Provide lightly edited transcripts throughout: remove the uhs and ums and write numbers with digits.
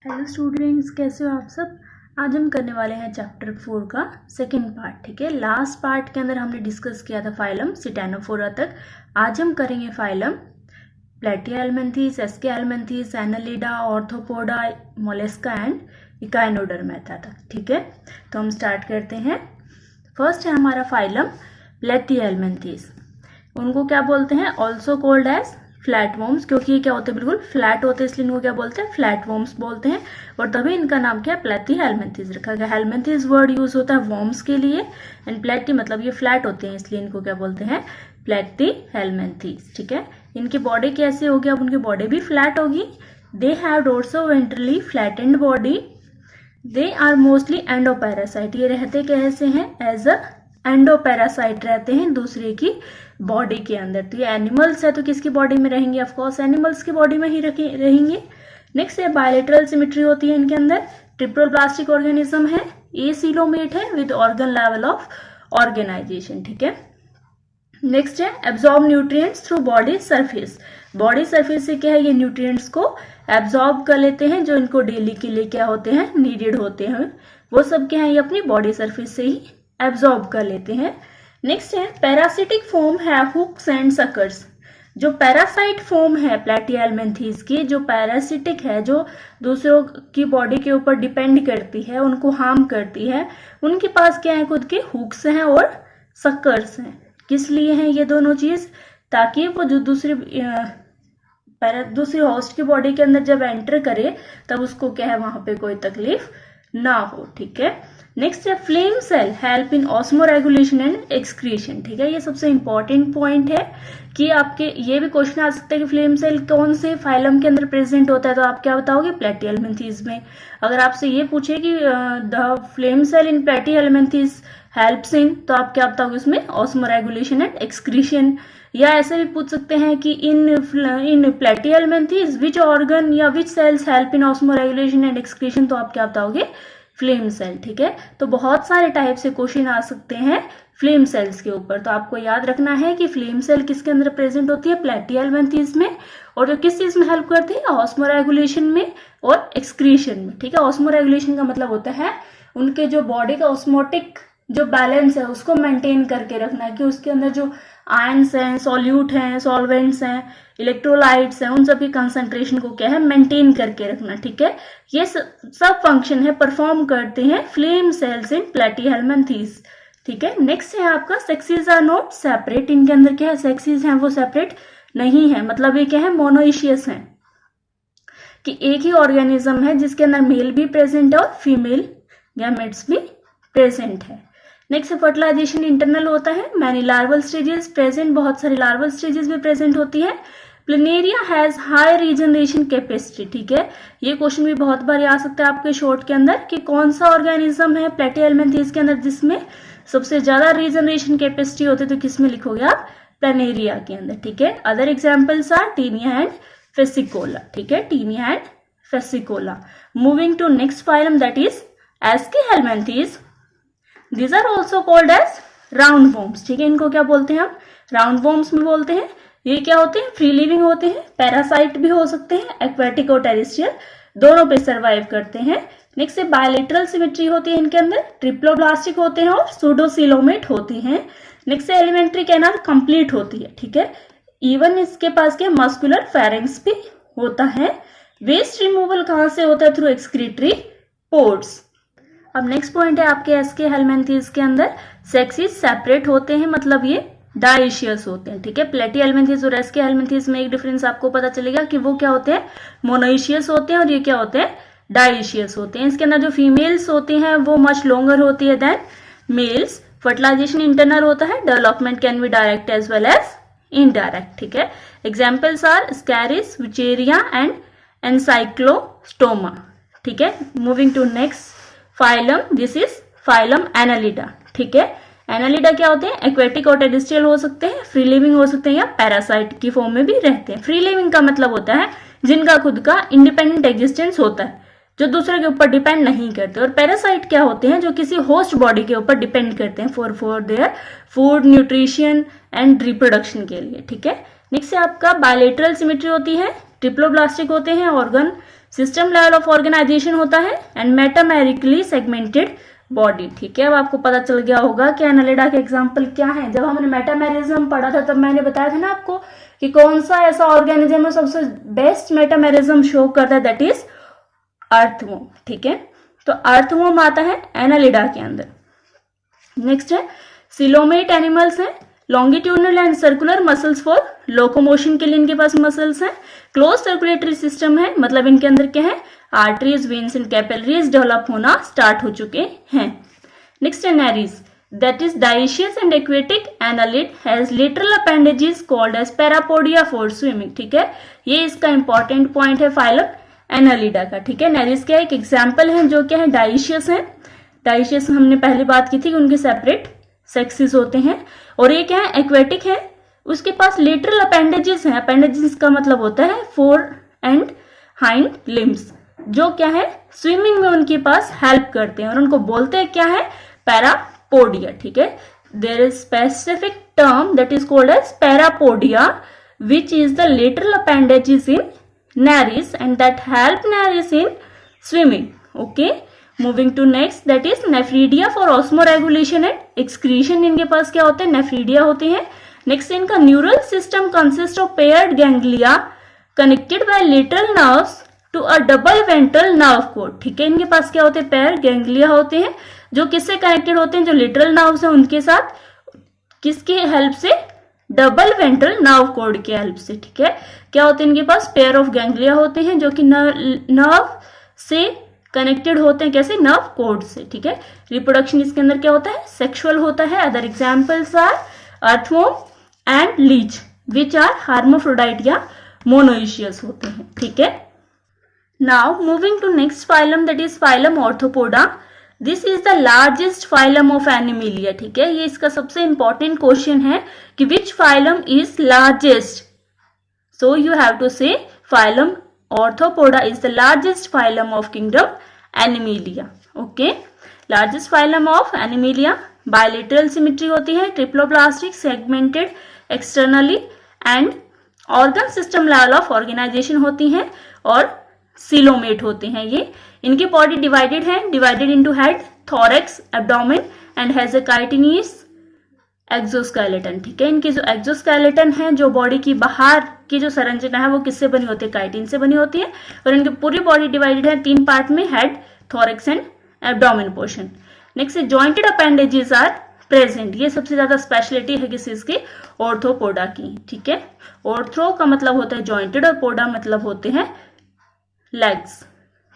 Hello students, कैसे हो आप सब। आज हम करने वाले हैं चैप्टर 4 का सेकंड पार्ट। ठीक है, लास्ट पार्ट के अंदर हमने डिस्कस किया था फाइलम सिटेनोफोरा तक। आज हम करेंगे phylum Platyhelminthes, Aschelminthes, Annelida, Arthropoda, Mollusca and Echinodermata तक। ठीक है, तो हम स्टार्ट करते हैं। फर्स्ट है हमारा फाइलम प्लेटिहेल्मिन्थेस। उनको क्या बोलते हैं? Also called as flat worms, क्योंकि ये क्या होते हैं, बिल्कुल फ्लैट होते हैं, इसलिए इनको क्या बोलते हैं? फ्लैट वॉर्म्स बोलते हैं। और तभी इनका नाम क्या है? प्लेटिहेल्मिन्थेस रखा गया। हेल्मिन्थेस वर्ड यूज होता है वॉर्म्स के लिए, एंड प्लेटी मतलब ये फ्लैट होते हैं, इसलिए इनको क्या बोलते हैं? प्लेटिहेल्मिन्थेस। ठीक है, इनकी बॉडी कैसे होगी? अब उनकी बॉडी भी फ्लैट होगी। They have dorso ventrally flattened body. They are mostly endoparasite. ये रहते कैसे हैं? एज अ एंडोपैरासाइट रहते हैं दूसरे की बॉडी के अंदर। तो ये एनिमल्स है, तो किसकी बॉडी में रहेंगे? ऑफ कोर्स एनिमल्स की बॉडी में ही रहेंगे। नेक्स्ट है बायलेटरल सिमेट्री होती है इनके अंदर। ट्रिप्लोप्लास्टिक ऑर्गेनिज्म है, एसीलोमेट है with organ level of organisation. ठीक है, नेक्स्ट है absorb nutrients through body surface. Body surface से क्या है? ये न्यूट्रिएंट्स को एब्जॉर्ब कर लेते हैं, जो इनको डेली के लिए क्या होते हैं? नीडेड होते हैं। वो सब क्या है? ये अपनी बॉडी सरफेस से ही एब्जॉर्ब कर लेते हैं। नेक्स्ट है पैरासिटिक फॉर्म है हुक्स एंड सकर्स। जो पैरासाइट फॉर्म है प्लेटिहेल्मिन्थेस की, जो पैरासिटिक है, जो दूसरों की बॉडी के ऊपर डिपेंड करती है, उनको हार्म करती है, उनके पास क्या है? खुद के हुक्स हैं और सकर्स हैं। किस लिए हैं ये दोनों चीज? ताकि वो जो दूसरी होस्ट की बॉडी के अंदर जब एंटर करे तब उसको क्या है? वहां पे कोई तकलीफ ना हो। ठीक है, नेक्स्ट है flame cell help in osmoregulation and excretion. ठीक है, ये सबसे इंपॉर्टेंट पॉइंट है कि आपके ये भी क्वेश्चन आ सकता है कि फ्लेम सेल कौन से फाइलम के अंदर प्रेजेंट होता है, तो आप क्या बताओगे? प्लेटिहेल्मिन्थेस में। अगर आपसे ये पूछे कि the flame cell in Platyhelminthes helps in, तो आप क्या बताओगे उसमें? Osmoregulation and excretion. या ऐसे भी पूछ सकते हैं कि इन प्लेटिहेल्मिन्थेस विच ऑर्गन या which cells help in osmoregulation and excretion, तो आप क्या बताओगे? Flame cell. ठीक है, तो बहुत सारे टाइप से क्वेश्चन आ सकते हैं फ्लेम सेल्स के ऊपर। तो आपको याद रखना है कि फ्लेम सेल किसके अंदर प्रेजेंट होती है? प्लेटिहेल्मिन्थेस में। और किस चीज में हेल्प करती है? ऑस्मोरेगुलेशन में और एक्सक्रीशन में। ठीक है, ऑस्मोरेगुलेशन का मतलब होता है उनके जो बॉडी का ऑस्मोटिक जो बैलेंस है उसको मेंटेन करके रखना, कि उसके अंदर जो आयंस हैं, सॉल्यूट हैं, सॉल्वेंट्स हैं, इलेक्ट्रोलाइट्स हैं, उन सब की कंसंट्रेशन को क्या है? मेंटेन करके रखना। ठीक है, ये सब फंक्शन है परफॉर्म करते हैं फ्लेम सेल्स इन प्लेटिहेल्मिन्थेस। ठीक है, नेक्स्ट है आपका सेक्सेस आर नॉट सेपरेट। इनके अंदर क्या है? सेक्सेस हैं वो सेपरेट नहीं है, मतलब ये क्या है? मोनोइशियस है, कि एक ही ऑर्गेनिज्म है जिसके अंदर मेल भी प्रेजेंट है और फीमेल गैमेट्स भी प्रेजेंट है। नेक्स्ट फर्टिलाइजेशन इंटरनल होता है। मैनी लार्वल स्टेजेस प्रेजेंट, बहुत सारी लार्वल स्टेजेस भी प्रेजेंट होती है। Planaria has high regeneration capacity. ठीक है, ये क्वेश्चन भी बहुत बार आ सकता है आपके शॉर्ट के अंदर कि कौन सा ऑर्गेनिज्म है प्लेटिहेल्मिन्थेस के अंदर जिसमें सबसे ज्यादा रीजनरेशन कैपेसिटी होती है, तो किसमें लिखोगे आप? प्लेनेरिया के अंदर। ठीक है, other examples are Taenia and Fasciola. ठीक है, Taenia and Fasciola. Moving to next phylum that is Aschelminthes. These are also called as round worms. ठीक है, इनको क्या बोलते हैं हम? राउंड वॉर्म्स में बोलते हैं। ये क्या होते हैं? फ्री लिविंग होते हैं, पैरासाइट भी हो सकते हैं, एक्वेटिक और टेरेस्ट्रियल दोनों पे सर्वाइव करते हैं। नेक्स्ट बायलेटरल सिमेट्री होती है इनके अंदर, ट्रिप्लोप्लास्टिक होते हैं और सूडोसिलोमेट होती हैं। नेक्स्ट एलिमेंट्री कैनाल कंप्लीट होती है। ठीक है, इवन इसके पास क्या? मस्कुलर फेरेंक्स भी होता है। वेस्ट रिमूवल कहाँ से होता है? Through excretory ports. अब नेक्स्ट पॉइंट है आपके एस्केहेल्मिन्थेस के अंदर सेक्सेस सेपरेट होते हैं, मतलब ये डाइशियस होते हैं। ठीक है, प्लेटिहेल्मिन्थेस और एस्केहेल्मिन्थेस में एक डिफरेंस आपको पता चलेगा कि वो क्या होते हैं? मोनोइशियस होते हैं और ये क्या होते हैं? डाइशियस होते हैं। इसके अंदर जो फीमेल्स होती हैं वो मच लॉन्गर होती है देन मेल्स। फर्टिलाइजेशन इंटरनल होता है। Development can be direct as well as indirect. ठीक है, examples are ascaris, wuchereria and ancylostoma. ठीक है, moving to next phylum, this is phylum annelida. ठीक है, एनालिडा क्या होते हैं? एक्वेटिक और टेरेस्ट्रियल हो सकते हैं, फ्री लिविंग हो सकते हैं, या पैरासाइट की फॉर्म में भी रहते हैं। फ्री लिविंग का मतलब होता है जिनका खुद का इंडिपेंडेंट एग्जिस्टेंस होता है, जो दूसरे के ऊपर डिपेंड नहीं करते। और पैरासाइट क्या होते हैं? जो किसी होस्ट बॉडी के ऊपर डिपेंड करते हैं for their food, nutrition and reproduction के लिए। ठीक है, नेक्स्ट आपका बायलेटरल सिमेट्री होती है, ट्रिप्लोब्लास्टिक होते हैं, organ system level of organisation होता है, एंड मेटामेरिकली सेगमेंटेड बॉडी। ठीक है, अब आपको पता चल गया होगा कि एनालिडा के एग्जाम्पल क्या है। जब हमने मेटामेरिज्म पढ़ा था तब मैंने बताया था ना आपको कि कौन सा ऐसा ऑर्गेनिज्म है सबसे बेस्ट मेटामेरिज्म शो करता है, दैट इज अर्थवॉर्म। ठीक है, तो अर्थवॉर्म आता है एनालिडा के अंदर। नेक्स्ट है सिलोमेट एनिमल्स हैं, longitudinal and circular muscles for locomotion के लिए इनके पास मसल्स हैं। क्लोज सर्कुलेटरी सिस्टम है, मतलब इनके अंदर क्या है, arteries, veins and capillaries develop होना स्टार्ट हो चुके हैं। नेक्स्ट है nereis, that is dioecious and aquatic annelid has lateral appendages called as parapodia for swimming. ठीक है, ये इसका इंपॉर्टेंट पॉइंट है फाइलम एनालिडा का। ठीक है, नेरीज क्या एक एग्जाम्पल है जो क्या है, डाइशियस है। डाइशियस हमने पहले बात की थी कि उनके सेपरेट सेक्सेस होते हैं, और ये क्या है, एक्वेटिक है, उसके पास लेटरल अपेंडेजेस हैं। अपेंडेजेस का मतलब होता है फोर एंड हाइंड लिम्स, जो क्या है स्विमिंग में उनके पास हेल्प करते हैं, और उनको बोलते हैं क्या है, पैरापोडिया। ठीक है, there is specific term that is called as parapodia which is the lateral appendages in nereis and that help nereis in swimming. Okay, moving to next, that is nephridia for osmoregulation and excretion. इनके पास क्या होते हैं, nephridia होते हैं। Next, इनका neural system consist of paired ganglia connected by lateral nerves to a double ventral nerve cord. ठीक है, इनके पास क्या होते हैं, पेयर गैंग्लिया होते हैं, जो किससे कनेक्टेड होते हैं, जो लिटरल नर्व्स हैं उनके साथ, किसकी हेल्प से, डबल वेंट्रल नर्व कोड की हेल्प से। ठीक है, क्या होते हैं इनके पास, पेयर ऑफ गैंग्लिया होते हैं जो कि नर्व से कनेक्टेड होते हैं, कैसे, नर्व कोड से। ठीक है, रिप्रोडक्शन इसके अंदर क्या होता है, सेक्सुअल होता है। Other examples are earthworm and leech which are hermaphrodite या मोनोइशियस होते हैं। ठीक है, now moving to next phylum, that is phylum Arthropoda. This is the largest phylum of Animalia. ठीक है, ये इसका सबसे इंपॉर्टेंट क्वेश्चन है कि which phylum is largest, so you have to say phylum Orthopoda is the largest phylum of kingdom Animalia. Okay, largest phylum of Animalia, bilateral symmetry होती है, triploblastic, segmented externally and organ system level of organization होती है, और coelomate होते हैं। ये इनकी body divided है, divided into head, thorax, abdomen and has a chitinous exoskeleton. ठीक है, इनकी जो एक्सोस्केलेटन है, जो बॉडी की बाहर की जो संरचना है वो किससे बनी होती है, काइटिन से बनी होती है, और इनकी पूरी बॉडी डिवाइडेड है तीन पार्ट में, head, thorax and abdomen portion. Next, jointed appendages are present. ये सबसे ज्यादा स्पेशलिटी है किस चीज की, ऑर्थोपोडा की। ठीक है, ऑर्थो का मतलब होता है जॉइंटेड और पोडा मतलब होते हैं लेग्स।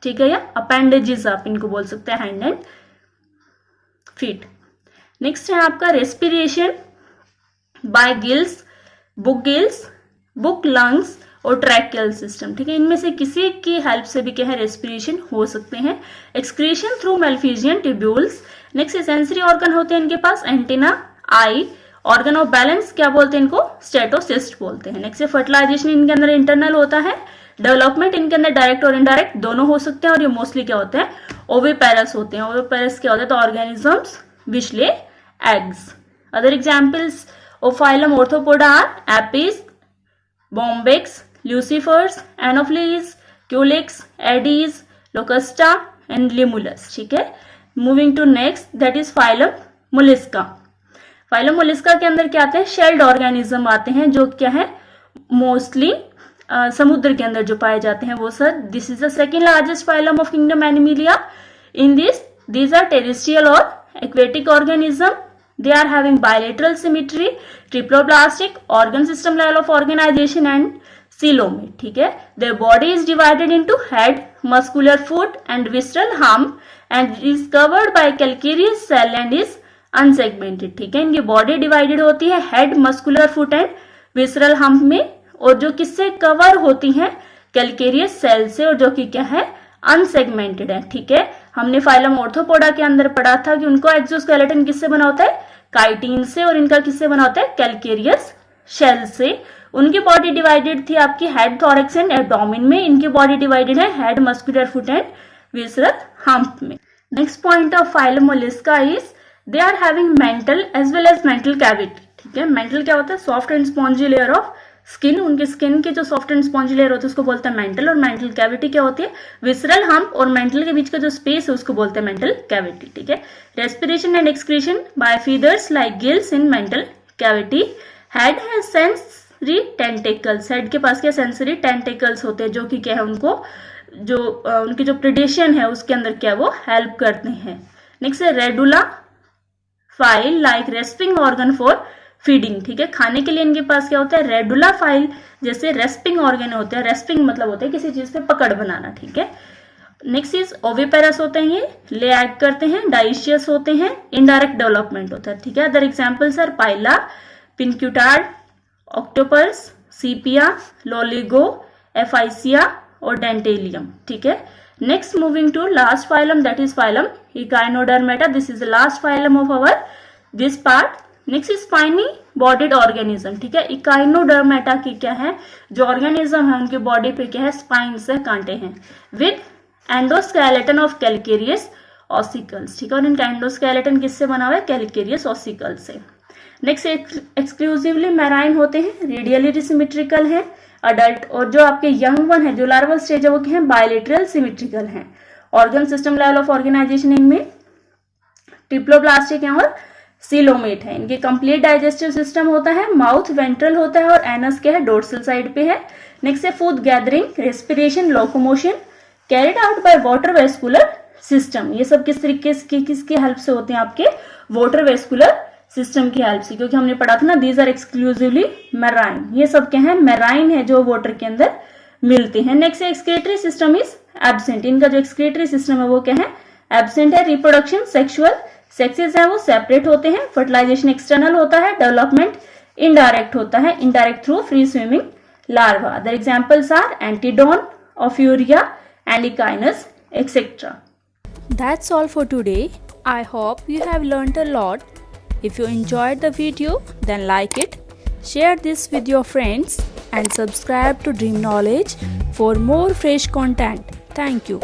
ठीक है, या अपेंडेजेस आप इनको बोल सकते हैं, हैंड एंड फीट। नेक्स्ट है आपका respiration bye gills, book lungs और ट्रैकियल सिस्टम। ठीक है, इनमें से किसी की हेल्प से भी क्या है, रेस्पिरेशन हो सकते हैं। Excretion through Malpighian tubules. Next sensory organ होते हैं इनके पास, antenna, eye, organ of balance क्या बोलते हैं इनको, स्टेटोसिस्ट बोलते हैं। नेक्स्ट फर्टिलाइजेशन इनके अंदर इंटरनल होता है, डेवलपमेंट इनके अंदर डायरेक्ट और इनडायरेक्ट दोनों हो सकते हैं, और ये मोस्टली क्या होते हैं, ओविपेरस होते हैं। ओविपेरस क्या होते हैं, तो ऑर्गेनिजम्स विच ले eggs. Other examples of phylum Orthopoda are Apis, Bombyx, Lucifers, Anopheles, Culex, Aedes, Locusta and Limulus. ठीक है, moving to next, that is phylum Mollusca. phylum Mollusca के अंदर क्या आते हैं, shelled organism आते हैं, जो क्या है मोस्टली समुद्र के अंदर जो पाए जाते हैं वो sir. This is the second largest phylum of kingdom Animalia. In these are terrestrial or aquatic organism. They are having bilateral symmetry, triploblastic, organ system level of organization and coelomate. ठीक है, their body is divided into head, muscular foot and visceral hump and is covered by calcareous cell and is unsegmented. ठीक है, इनकी body divided होती है head, muscular foot and visceral hump में, और जो किससे कवर होती हैं, कैल्केरियस सेल से, और जो कि क्या है, अनसेगमेंटेड है। ठीक है, हमने फाइलम ऑर्थोपोडा के अंदर पढ़ा था कि उनको एक्सोस्केलेटन किससे बना होता है, काइटिन से, और इनका किससे बना होता है, कैल्केरियस शेल से। उनकी बॉडी डिवाइडेड थी आपकी हेड, थोरैक्स एंड एब्डोमेन में, इनकी बॉडी डिवाइडेड है head, muscular foot and visceral hump में। Next point of phylum Mollusca is they are having mantle as well as mantle cavity. ठीक है, मेंटल क्या होता है, soft and spongy layer of skin, उनके स्किन की जो सॉफ्ट एंड स्पॉन्ज लेयर होती है उसको बोलते हैं मेंटल, और मेंटल कैविटी क्या होती है, विसरल हम्प और मेंटल के बीच का जो स्पेस है उसको बोलते हैं मेंटल कैविटी, ठीक है। Respiration and excretion by feathers like gills in mantle cavity. Head has sensory tentacles, head के पास क्या सेंसरी टेंटिकल्स होते हैं जो कि क्या है उनको जो उनकी जो प्रेडेशन है उसके अंदर क्या वो हेल्प करते हैं। नेक्स्ट है radula file like respiring organ for feeding, ठीक है। खाने के लिए इनके पास क्या होता है, रेडुला फाइल जैसे रेस्पिंग ऑर्गन होते हैं, रेस्पिंग मतलब होता है किसी चीज पे पकड़ बनाना, ठीक है। नेक्स्ट इज ओविपेरस होते हैं, ये ले एग करते हैं, डाइशियस होते हैं, इनडायरेक्ट डेवलपमेंट होता है, ठीक है। Other examples are Pila, Pinctada, octopus, Sepia, Loligo, Aplysia और डेंटेलियम, ठीक है। Next moving to last phylum, that is phylum Echinodermata. This is the last phylum of our this part. Next is spiny bodied organism, ठीक है। Echinodermata की क्या है, जो organism है उनकी बॉडी पे क्या है, स्पाइन्स है, कांटे हैं, with endoskeleton of calcareous ossicles, ठीक है। और इनका एंडोस्केलेटन किससे बना हुआ है, कैलकेरियस ऑसिकल से। नेक्स्ट एक्सक्लूसिवली मैराइन होते हैं, रेडियली सिमेट्रिकल है अडल्ट, और जो आपके यंग वन है जो लार्वल स्टेज है वो क्या है, बायलेटरल सिमेट्रिकल है। Organ system level of organisation इनमें ट्रिप्लोप्लास्टिक है और सीलोमेट है। इनके कंप्लीट डाइजेस्टिव सिस्टम होता है, माउथ वेंट्रल होता है और एनस क्या है, डोर्सल साइड पे है। नेक्स्ट है food gathering, respiration, locomotion carried out by water vascular system. ये सब किस तरीके से किसकी हेल्प से होते हैं, आपके वाटर वेस्कुलर सिस्टम की हेल्प से, क्योंकि हमने पढ़ा था ना दीज आर एक्सक्लूसिवली मैराइन, ये सब क्या है, मैराइन है जो वाटर के अंदर मिलते हैं। Next excretory system is absent, इनका जो एक्सक्रीटरी सिस्टम है वो क्या है, एब्सेंट है। रिप्रोडक्शन सेक्सुअल, सेक्सेस है वो सेपरेट होते हैं। फर्टिलाइजेशन एक्सटर्नल होता है, डेवलपमेंट इनडायरेक्ट होता है, indirect through free swimming larva. Other examples are Antedon, Ophiura, and Echinus, etcetera. That's all for today. I hope you have learned a lot. If you enjoyed the video, then like it, share this with your friends and subscribe to Dream Knowledge for more fresh content. Thank you.